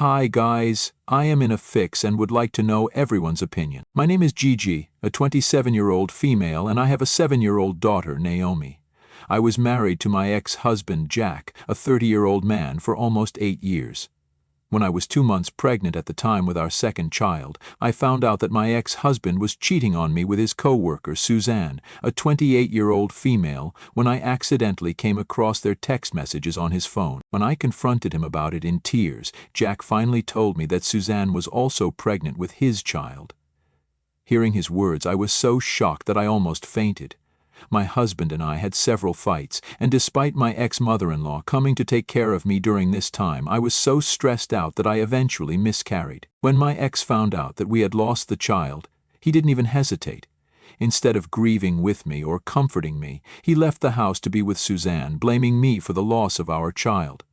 Hi guys, I am in a fix and would like to know everyone's opinion. My name is Gigi, a 27-year-old female, and I have a 7-year-old daughter, Naomi. I was married to my ex-husband, Jack, a 30-year-old man, for almost 8 years. When I was 2 months pregnant at the time with our second child, I found out that my ex-husband was cheating on me with his co-worker, Suzanne, a 28-year-old female, when I accidentally came across their text messages on his phone. When I confronted him about it in tears, Jack finally told me that Suzanne was also pregnant with his child. Hearing his words, I was so shocked that I almost fainted. My husband and I had several fights, and despite my ex-mother-in-law coming to take care of me during this time, I was so stressed out that I eventually miscarried. When my ex found out that we had lost the child, he didn't even hesitate. Instead of grieving with me or comforting me, he left the house to be with Suzanne, blaming me for the loss of our child.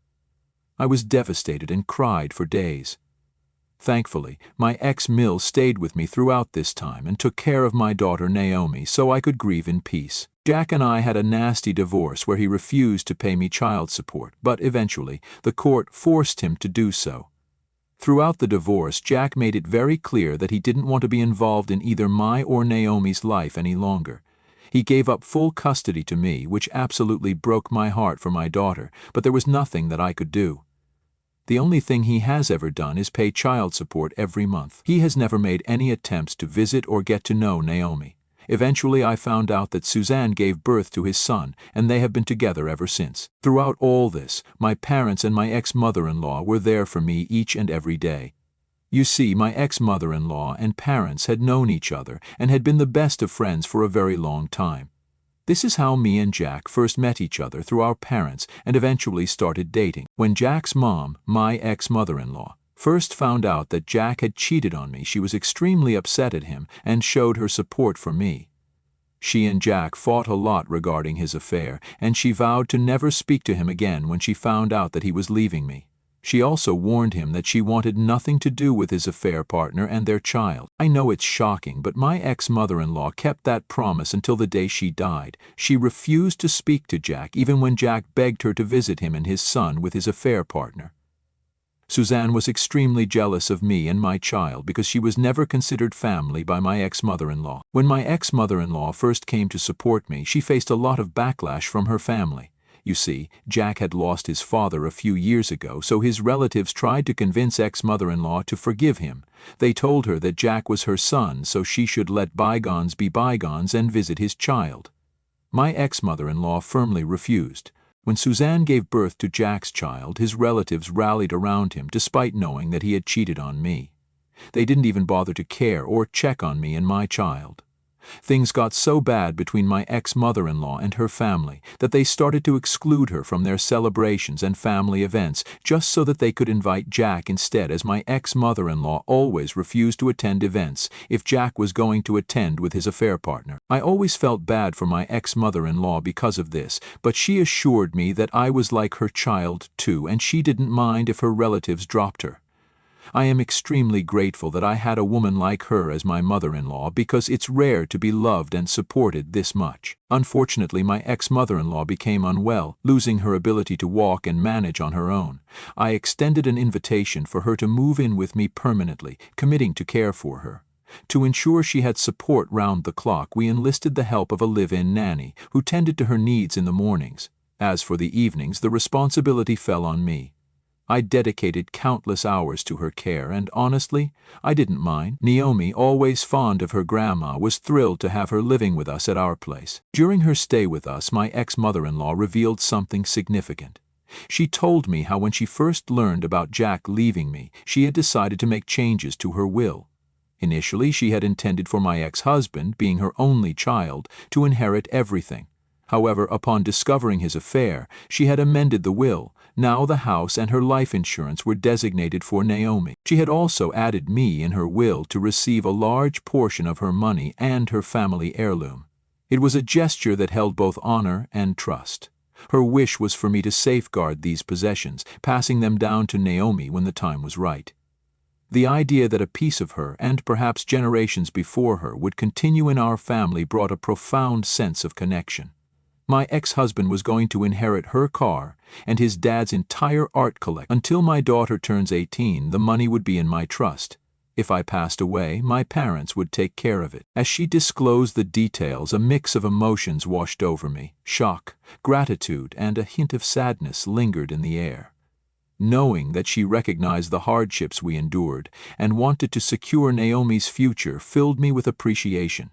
I was devastated and cried for days. Thankfully, my ex-Mill stayed with me throughout this time and took care of my daughter Naomi so I could grieve in peace. Jack and I had a nasty divorce where he refused to pay me child support, but eventually the court forced him to do so. Throughout the divorce, Jack made it very clear that he didn't want to be involved in either my or Naomi's life any longer. He gave up full custody to me, which absolutely broke my heart for my daughter, but there was nothing that I could do. The only thing he has ever done is pay child support every month. He has never made any attempts to visit or get to know Naomi. Eventually, I found out that Suzanne gave birth to his son, and they have been together ever since. Throughout all this, my parents and my ex-mother-in-law were there for me each and every day. You see, my ex-mother-in-law and parents had known each other and had been the best of friends for a very long time. This is how me and Jack first met each other through our parents and eventually started dating. When Jack's mom, my ex-mother-in-law, first found out that Jack had cheated on me, she was extremely upset at him and showed her support for me. She and Jack fought a lot regarding his affair, and she vowed to never speak to him again when she found out that he was leaving me. She also warned him that she wanted nothing to do with his affair partner and their child. I know it's shocking, but my ex-mother-in-law kept that promise until the day she died. She refused to speak to Jack even when Jack begged her to visit him and his son with his affair partner. Suzanne was extremely jealous of me and my child because she was never considered family by my ex-mother-in-law. When my ex-mother-in-law first came to support me, she faced a lot of backlash from her family. You see, Jack had lost his father a few years ago, so his relatives tried to convince ex-mother-in-law to forgive him. They told her that Jack was her son, so she should let bygones be bygones and visit his child. My ex-mother-in-law firmly refused. When Suzanne gave birth to Jack's child, his relatives rallied around him despite knowing that he had cheated on me. They didn't even bother to care or check on me and my child. Things got so bad between my ex-mother-in-law and her family that they started to exclude her from their celebrations and family events just so that they could invite Jack instead, as my ex-mother-in-law always refused to attend events if Jack was going to attend with his affair partner. I always felt bad for my ex-mother-in-law because of this, but she assured me that I was like her child too, and she didn't mind if her relatives dropped her. I am extremely grateful that I had a woman like her as my mother-in-law because it's rare to be loved and supported this much. Unfortunately, my ex-mother-in-law became unwell, losing her ability to walk and manage on her own. I extended an invitation for her to move in with me permanently, committing to care for her. To ensure she had support round the clock, we enlisted the help of a live-in nanny who tended to her needs in the mornings. As for the evenings, the responsibility fell on me. I dedicated countless hours to her care, and honestly, I didn't mind. Naomi, always fond of her grandma, was thrilled to have her living with us at our place. During her stay with us, my ex-mother-in-law revealed something significant. She told me how when she first learned about Jack leaving me, she had decided to make changes to her will. Initially, she had intended for my ex-husband, being her only child, to inherit everything. However, upon discovering his affair, she had amended the will. Now the house and her life insurance were designated for Naomi. She had also added me in her will to receive a large portion of her money and her family heirloom. It was a gesture that held both honor and trust. Her wish was for me to safeguard these possessions, passing them down to Naomi when the time was right. The idea that a piece of her, and perhaps generations before her, would continue in our family brought a profound sense of connection. My ex-husband was going to inherit her car and his dad's entire art collection. Until my daughter turns 18, the money would be in my trust. If I passed away, my parents would take care of it. As she disclosed the details, a mix of emotions washed over me. Shock, gratitude, and a hint of sadness lingered in the air. Knowing that she recognized the hardships we endured and wanted to secure Naomi's future filled me with appreciation.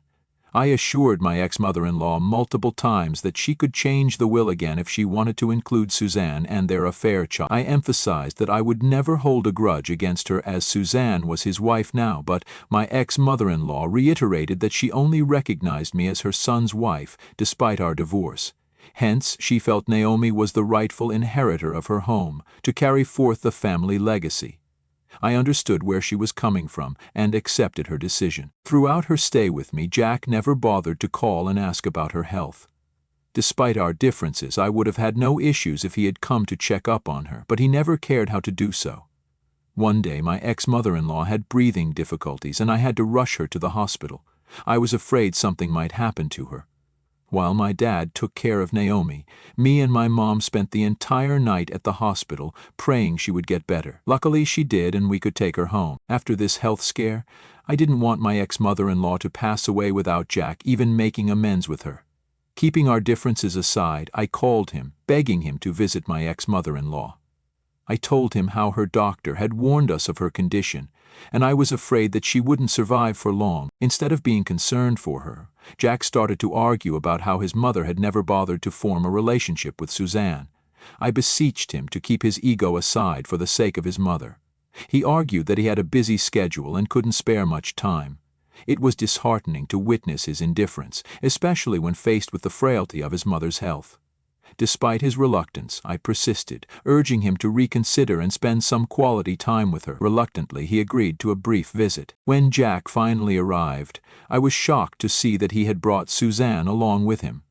I assured my ex-mother-in-law multiple times that she could change the will again if she wanted to include Suzanne and their affair child. I emphasized that I would never hold a grudge against her as Suzanne was his wife now, but my ex-mother-in-law reiterated that she only recognized me as her son's wife despite our divorce. Hence, she felt Naomi was the rightful inheritor of her home, to carry forth the family legacy. I understood where she was coming from and accepted her decision. Throughout her stay with me, Jack never bothered to call and ask about her health. Despite our differences, I would have had no issues if he had come to check up on her, but he never cared how to do so. One day, my ex-mother-in-law had breathing difficulties and I had to rush her to the hospital. I was afraid something might happen to her. While my dad took care of Naomi, me and my mom spent the entire night at the hospital praying she would get better. Luckily she did and we could take her home. After this health scare, I didn't want my ex-mother-in-law to pass away without Jack even making amends with her. Keeping our differences aside, I called him, begging him to visit my ex-mother-in-law. I told him how her doctor had warned us of her condition, and I was afraid that she wouldn't survive for long. Instead of being concerned for her, Jack started to argue about how his mother had never bothered to form a relationship with Suzanne. I beseeched him to keep his ego aside for the sake of his mother. He argued that he had a busy schedule and couldn't spare much time. It was disheartening to witness his indifference, especially when faced with the frailty of his mother's health. Despite his reluctance, I persisted, urging him to reconsider and spend some quality time with her. Reluctantly, he agreed to a brief visit. When Jack finally arrived, I was shocked to see that he had brought Suzanne along with him.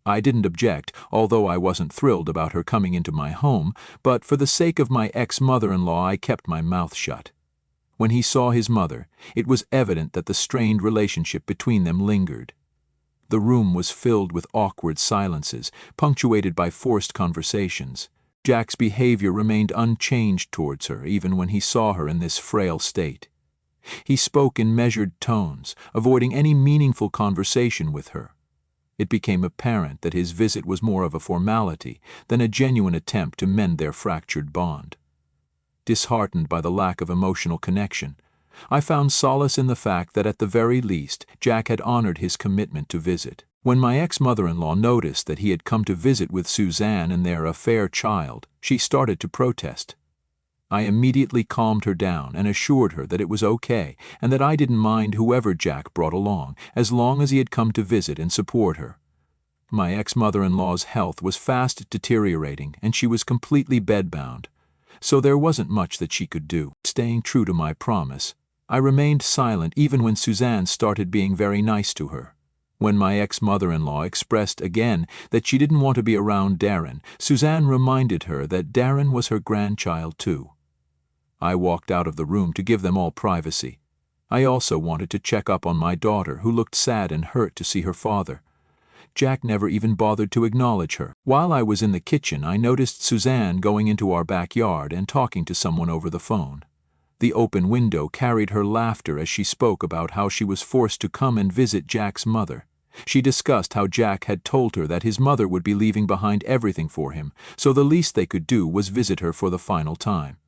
I didn't object, although I wasn't thrilled about her coming into my home, but for the sake of my ex-mother-in-law I kept my mouth shut. When he saw his mother, it was evident that the strained relationship between them lingered. The room was filled with awkward silences, punctuated by forced conversations. Jack's behavior remained unchanged towards her, even when he saw her in this frail state. He spoke in measured tones, avoiding any meaningful conversation with her. It became apparent that his visit was more of a formality than a genuine attempt to mend their fractured bond. Disheartened by the lack of emotional connection, I found solace in the fact that at the very least Jack had honored his commitment to visit. When my ex-mother-in-law noticed that he had come to visit with Suzanne and their affair child, she started to protest. I immediately calmed her down and assured her that it was okay and that I didn't mind whoever Jack brought along, as long as he had come to visit and support her. My ex-mother-in-law's health was fast deteriorating and she was completely bedbound, so there wasn't much that she could do. Staying true to my promise, I remained silent even when Suzanne started being very nice to her. When my ex-mother-in-law expressed again that she didn't want to be around Darren, Suzanne reminded her that Darren was her grandchild too. I walked out of the room to give them all privacy. I also wanted to check up on my daughter, who looked sad and hurt to see her father. Jack never even bothered to acknowledge her. While I was in the kitchen, I noticed Suzanne going into our backyard and talking to someone over the phone. The open window carried her laughter as she spoke about how she was forced to come and visit Jack's mother. She discussed how Jack had told her that his mother would be leaving behind everything for him, so the least they could do was visit her for the final time.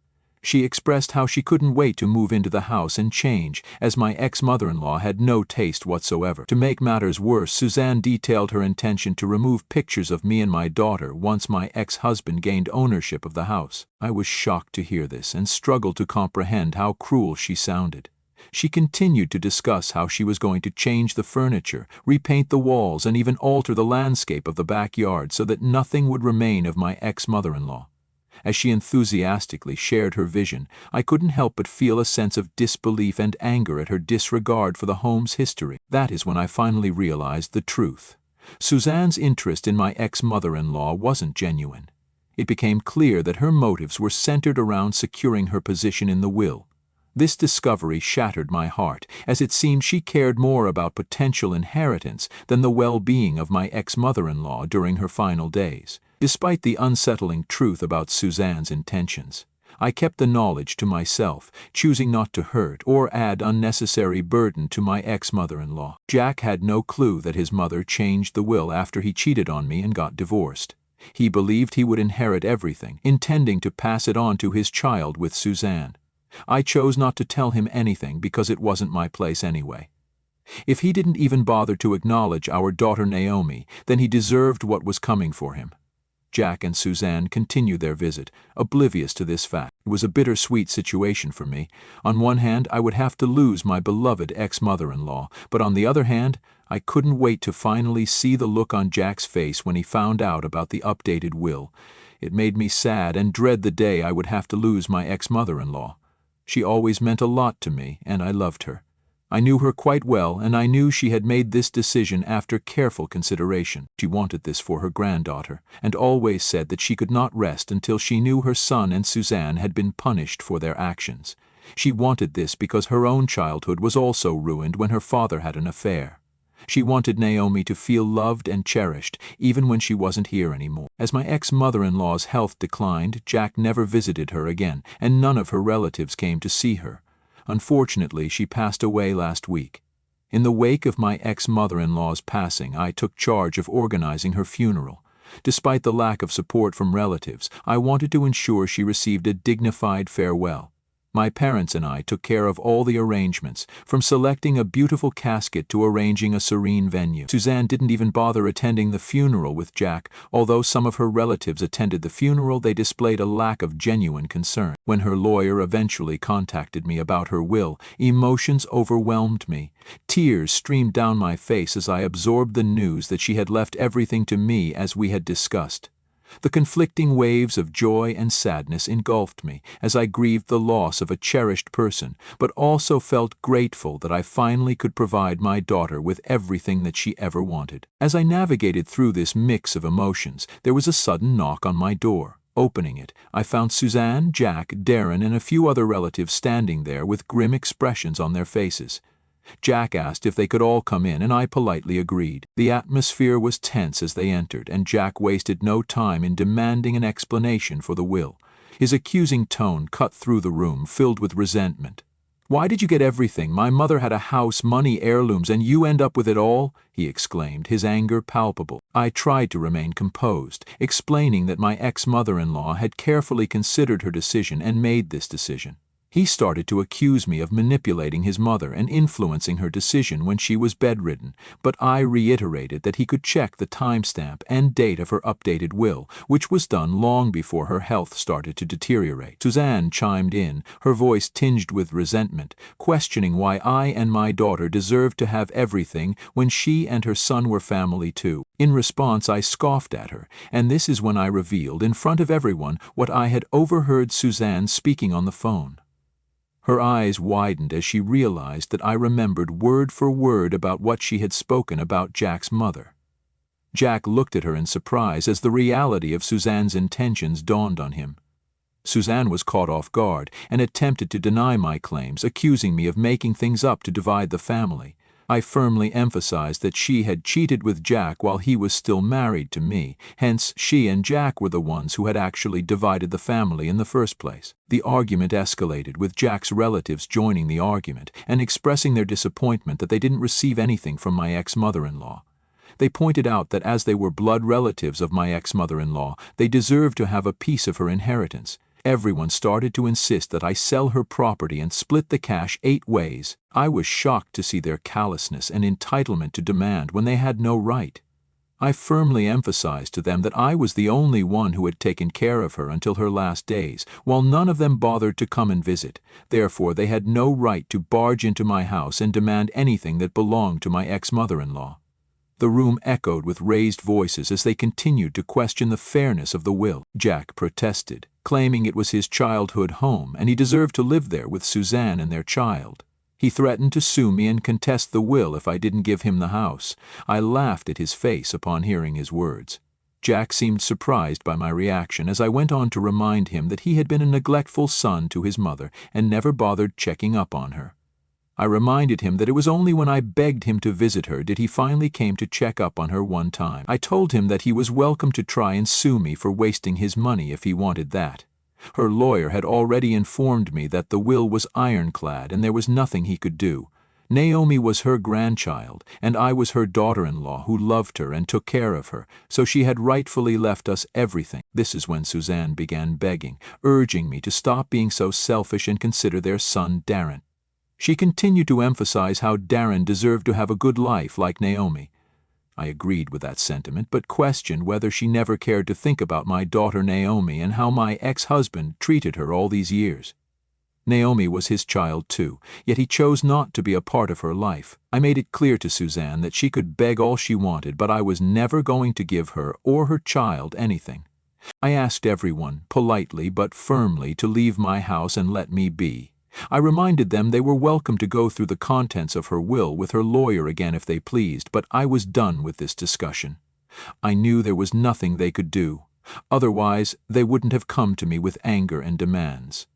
She expressed how she couldn't wait to move into the house and change, as my ex-mother-in-law had no taste whatsoever. To make matters worse, Suzanne detailed her intention to remove pictures of me and my daughter once my ex-husband gained ownership of the house. I was shocked to hear this and struggled to comprehend how cruel she sounded. She continued to discuss how she was going to change the furniture, repaint the walls, and even alter the landscape of the backyard so that nothing would remain of my ex-mother-in-law. As she enthusiastically shared her vision, I couldn't help but feel a sense of disbelief and anger at her disregard for the home's history. That is when I finally realized the truth. Suzanne's interest in my ex-mother-in-law wasn't genuine. It became clear that her motives were centered around securing her position in the will. This discovery shattered my heart, as it seemed she cared more about potential inheritance than the well-being of my ex-mother-in-law during her final days. Despite the unsettling truth about Suzanne's intentions, I kept the knowledge to myself, choosing not to hurt or add unnecessary burden to my ex-mother-in-law. Jack had no clue that his mother changed the will after he cheated on me and got divorced. He believed he would inherit everything, intending to pass it on to his child with Suzanne. I chose not to tell him anything because it wasn't my place anyway. If he didn't even bother to acknowledge our daughter Naomi, then he deserved what was coming for him. Jack and Suzanne continued their visit, oblivious to this fact. It was a bittersweet situation for me. On one hand, I would have to lose my beloved ex-mother-in-law, but on the other hand, I couldn't wait to finally see the look on Jack's face when he found out about the updated will. It made me sad and dread the day I would have to lose my ex-mother-in-law. She always meant a lot to me, and I loved her. I knew her quite well, and I knew she had made this decision after careful consideration. She wanted this for her granddaughter, and always said that she could not rest until she knew her son and Suzanne had been punished for their actions. She wanted this because her own childhood was also ruined when her father had an affair. She wanted Naomi to feel loved and cherished, even when she wasn't here anymore. As my ex-mother-in-law's health declined, Jack never visited her again, and none of her relatives came to see her. Unfortunately, she passed away last week. In the wake of my ex-mother-in-law's passing, I took charge of organizing her funeral. Despite the lack of support from relatives, I wanted to ensure she received a dignified farewell. My parents and I took care of all the arrangements, from selecting a beautiful casket to arranging a serene venue. Suzanne didn't even bother attending the funeral with Jack. Although some of her relatives attended the funeral, they displayed a lack of genuine concern. When her lawyer eventually contacted me about her will, emotions overwhelmed me. Tears streamed down my face as I absorbed the news that she had left everything to me as we had discussed. The conflicting waves of joy and sadness engulfed me as I grieved the loss of a cherished person, but also felt grateful that I finally could provide my daughter with everything that she ever wanted. As I navigated through this mix of emotions, there was a sudden knock on my door. Opening it, I found Suzanne, Jack, Darren, and a few other relatives standing there with grim expressions on their faces. Jack asked if they could all come in, and I politely agreed. The atmosphere was tense as they entered, and Jack wasted no time in demanding an explanation for the will. His accusing tone cut through the room, filled with resentment. "Why did you get everything? My mother had a house, money, heirlooms, and you end up with it all?" he exclaimed, his anger palpable. I tried to remain composed, explaining that my ex-mother-in-law had carefully considered her decision and made this decision. He started to accuse me of manipulating his mother and influencing her decision when she was bedridden, but I reiterated that he could check the timestamp and date of her updated will, which was done long before her health started to deteriorate. Suzanne chimed in, her voice tinged with resentment, questioning why I and my daughter deserved to have everything when she and her son were family too. In response, I scoffed at her, and this is when I revealed in front of everyone what I had overheard Suzanne speaking on the phone. Her eyes widened as she realized that I remembered word for word about what she had spoken about Jack's mother. Jack looked at her in surprise as the reality of Suzanne's intentions dawned on him. Suzanne was caught off guard and attempted to deny my claims, accusing me of making things up to divide the family. I firmly emphasized that she had cheated with Jack while he was still married to me, hence she and Jack were the ones who had actually divided the family in the first place. The argument escalated, with Jack's relatives joining the argument and expressing their disappointment that they didn't receive anything from my ex-mother-in-law. They pointed out that as they were blood relatives of my ex-mother-in-law, they deserved to have a piece of her inheritance. Everyone started to insist that I sell her property and split the cash 8 ways. I was shocked to see their callousness and entitlement to demand when they had no right. I firmly emphasized to them that I was the only one who had taken care of her until her last days, while none of them bothered to come and visit. Therefore, they had no right to barge into my house and demand anything that belonged to my ex-mother-in-law. The room echoed with raised voices as they continued to question the fairness of the will. Jack protested, claiming it was his childhood home and he deserved to live there with Suzanne and their child. He threatened to sue me and contest the will if I didn't give him the house. I laughed at his face upon hearing his words. Jack seemed surprised by my reaction as I went on to remind him that he had been a neglectful son to his mother and never bothered checking up on her. I reminded him that it was only when I begged him to visit her did he finally came to check up on her one time. I told him that he was welcome to try and sue me for wasting his money if he wanted that. Her lawyer had already informed me that the will was ironclad and there was nothing he could do. Naomi was her grandchild, and I was her daughter-in-law who loved her and took care of her, so she had rightfully left us everything. This is when Suzanne began begging, urging me to stop being so selfish and consider their son Darren. She continued to emphasize how Darren deserved to have a good life like Naomi. I agreed with that sentiment, but questioned whether she never cared to think about my daughter Naomi and how my ex-husband treated her all these years. Naomi was his child too, yet he chose not to be a part of her life. I made it clear to Suzanne that she could beg all she wanted, but I was never going to give her or her child anything. I asked everyone, politely but firmly, to leave my house and let me be. I reminded them they were welcome to go through the contents of her will with her lawyer again if they pleased, but I was done with this discussion. I knew there was nothing they could do. Otherwise, they wouldn't have come to me with anger and demands.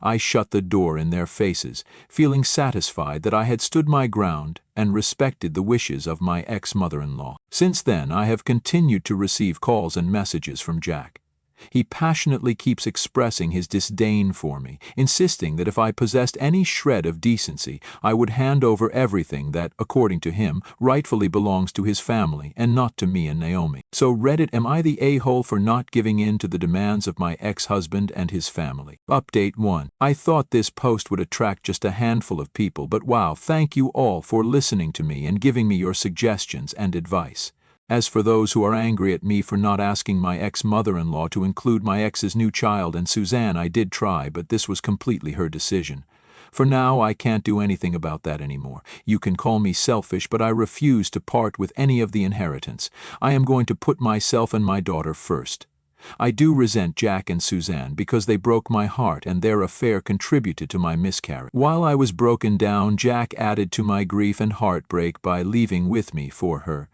I shut the door in their faces, feeling satisfied that I had stood my ground and respected the wishes of my ex-mother-in-law. Since then, I have continued to receive calls and messages from Jack. He passionately keeps expressing his disdain for me, insisting that if I possessed any shred of decency, I would hand over everything that, according to him, rightfully belongs to his family and not to me and Naomi. So Reddit, am I the a-hole for not giving in to the demands of my ex-husband and his family? Update 1. I thought this post would attract just a handful of people, but wow, thank you all for listening to me and giving me your suggestions and advice. As for those who are angry at me for not asking my ex-mother-in-law to include my ex's new child and Suzanne, I did try, but this was completely her decision. For now, I can't do anything about that anymore. You can call me selfish, but I refuse to part with any of the inheritance. I am going to put myself and my daughter first. I do resent Jack and Suzanne because they broke my heart and their affair contributed to my miscarriage. While I was broken down, Jack added to my grief and heartbreak by leaving with me for her.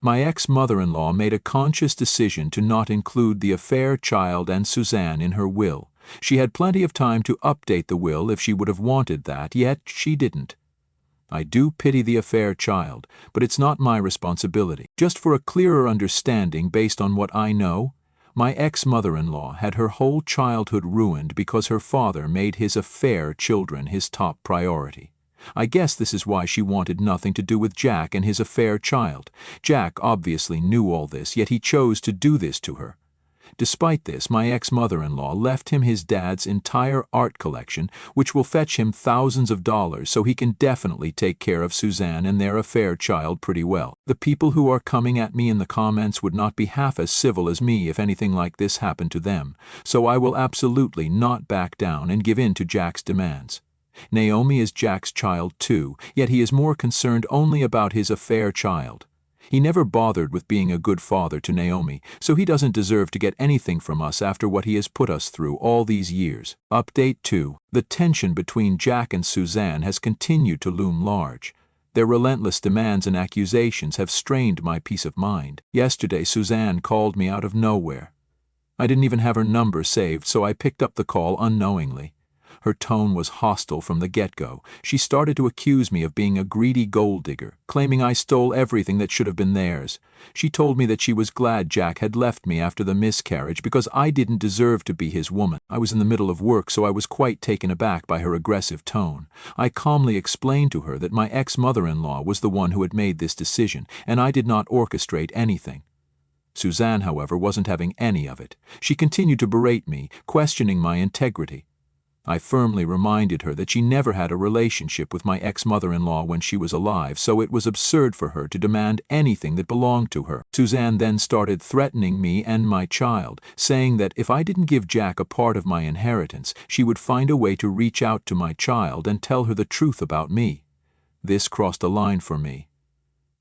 My ex-mother-in-law made a conscious decision to not include the affair child and Suzanne in her will. She had plenty of time to update the will if she would have wanted that, yet she didn't. I do pity the affair child, but it's not my responsibility. Just for a clearer understanding based on what I know, my ex-mother-in-law had her whole childhood ruined because her father made his affair children his top priority. I guess this is why she wanted nothing to do with Jack and his affair child. Jack obviously knew all this, yet he chose to do this to her. Despite this, my ex-mother-in-law left him his dad's entire art collection, which will fetch him thousands of dollars, so he can definitely take care of Suzanne and their affair child pretty well. The people who are coming at me in the comments would not be half as civil as me if anything like this happened to them, so I will absolutely not back down and give in to Jack's demands. Naomi is Jack's child too, yet he is more concerned only about his affair child. He never bothered with being a good father to Naomi, so he doesn't deserve to get anything from us after what he has put us through all these years. Update 2. The tension between Jack and Suzanne has continued to loom large. Their relentless demands and accusations have strained my peace of mind. Yesterday, Suzanne called me out of nowhere. I didn't even have her number saved, so I picked up the call unknowingly. Her tone was hostile from the get-go. She started to accuse me of being a greedy gold digger, claiming I stole everything that should have been theirs. She told me that she was glad Jack had left me after the miscarriage because I didn't deserve to be his woman. I was in the middle of work, so I was quite taken aback by her aggressive tone. I calmly explained to her that my ex-mother-in-law was the one who had made this decision, and I did not orchestrate anything. Suzanne, however, wasn't having any of it. She continued to berate me, questioning my integrity. I firmly reminded her that she never had a relationship with my ex-mother-in-law when she was alive, so it was absurd for her to demand anything that belonged to her. Suzanne then started threatening me and my child, saying that if I didn't give Jack a part of my inheritance, she would find a way to reach out to my child and tell her the truth about me. This crossed a line for me.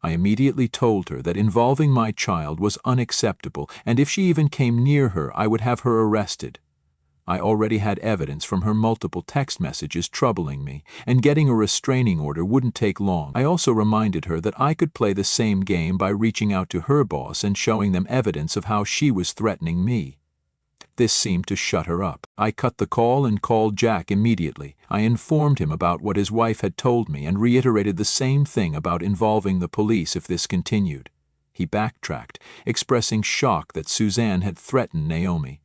I immediately told her that involving my child was unacceptable, and if she even came near her, I would have her arrested. I already had evidence from her multiple text messages troubling me, and getting a restraining order wouldn't take long. I also reminded her that I could play the same game by reaching out to her boss and showing them evidence of how she was threatening me. This seemed to shut her up. I cut the call and called Jack immediately. I informed him about what his wife had told me and reiterated the same thing about involving the police if this continued. He backtracked, expressing shock that Suzanne had threatened Naomi.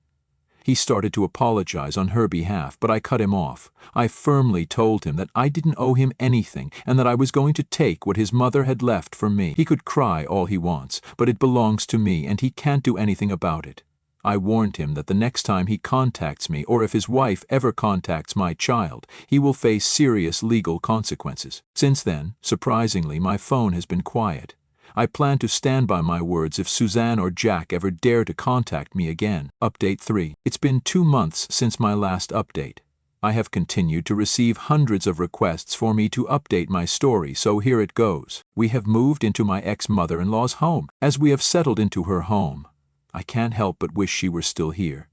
He started to apologize on her behalf, but I cut him off. I firmly told him that I didn't owe him anything and that I was going to take what his mother had left for me. He could cry all he wants, but it belongs to me and he can't do anything about it. I warned him that the next time he contacts me, or if his wife ever contacts my child, he will face serious legal consequences. Since then, surprisingly, my phone has been quiet. I plan to stand by my words if Suzanne or Jack ever dare to contact me again. Update 3. It's been 2 months since my last update. I have continued to receive hundreds of requests for me to update my story, so here it goes. We have moved into my ex-mother-in-law's home. As we have settled into her home, I can't help but wish she were still here.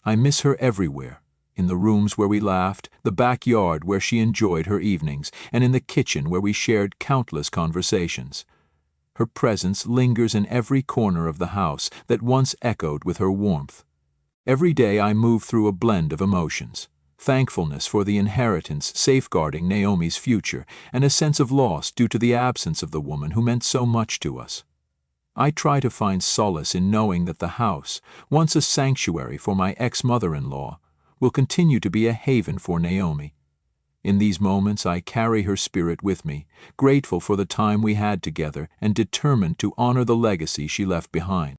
I miss her everywhere. In the rooms where we laughed, the backyard where she enjoyed her evenings, and in the kitchen where we shared countless conversations. Her presence lingers in every corner of the house that once echoed with her warmth. Every day I move through a blend of emotions: thankfulness for the inheritance safeguarding Naomi's future, and a sense of loss due to the absence of the woman who meant so much to us. I try to find solace in knowing that the house, once a sanctuary for my ex-mother-in-law, will continue to be a haven for Naomi. In these moments I carry her spirit with me, grateful for the time we had together and determined to honor the legacy she left behind.